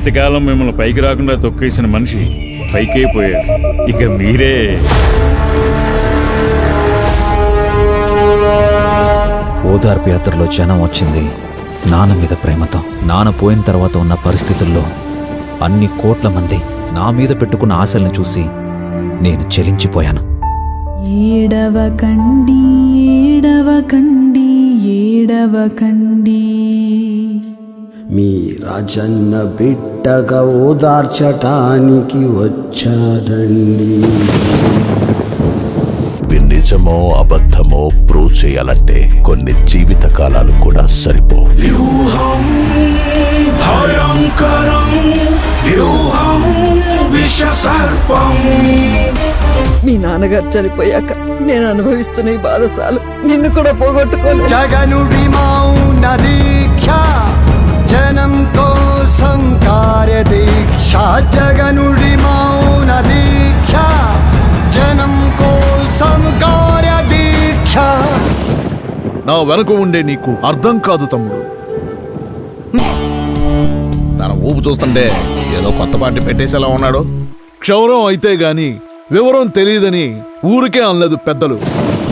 ఇంతకాలం మిమ్మల్ని పైకి రాకుండా తొక్కేసిన మనిషి పైకే పోయాడు. ఇక మీరే. ఓదార్పు యాత్రలో జనం వచ్చింది నాన్న మీద ప్రేమతో. నాన్న పోయిన తర్వాత ఉన్న పరిస్థితుల్లో అన్ని కోట్ల మంది నా మీద పెట్టుకున్న ఆశలను చూసి నేను చెలించిపోయాను. ఏడవకండి ఏడవకండి ఏడవకండి, మీ రాజన్న బిడ్డగా ఓదార్చటానికి వచ్చారండి. నిజమో అబద్ధమో ప్రూవ్ చేయాలంటే కొన్ని జీవిత కాలాలు కూడా సరిపో. వ్యూహం భయంకరం, వ్యూహం విష సర్పం. మీ నాన్నగారు చనిపోయాక నేను అనుభవిస్తున్న ఈ బాధసాలు నిన్ను కూడా పోగొట్టుకోలేదు. జగనుడి మౌన దీక్ష, జనం కోసం కార్యదీక్ష. జగనుడి మౌన దీక్ష, జనం కోసం కార్యదీక్ష. నా వెనక ఉండే నీకు అర్థం కాదు తమ్ముడు. తన ఊపు చూస్తుంటే ఏదో కొత్త పార్టీ పెట్టేసేలా ఉన్నాడు. క్షౌరం అయితే గాని వివరం తెలియదని ఊరికే అనలేదు పెద్దలు.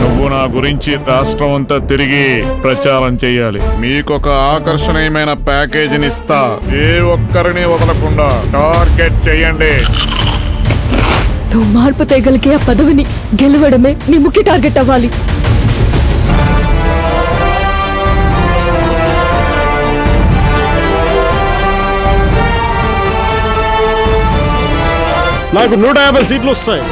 నువ్వు నా గురించి రాష్ట్రం అంతా తిరిగి ప్రచారం చేయాలి. మీకొక ఆకర్షణీయమైన ప్యాకేజీని ఇస్తా. ఏ ఒక్కరిని వదలకుండా టార్గెట్ చేయండి. నువ్వు మార్పు తేగలిగే ఆ పదవిని గెలవడమే నీ ముఖ్య టార్గెట్ అవ్వాలి. నాకు 150 సీట్లు వస్తాయి.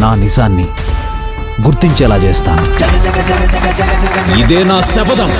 నా నిజాన్ని గుర్తించేలా చేస్తాను. ఇదే నా శపథం.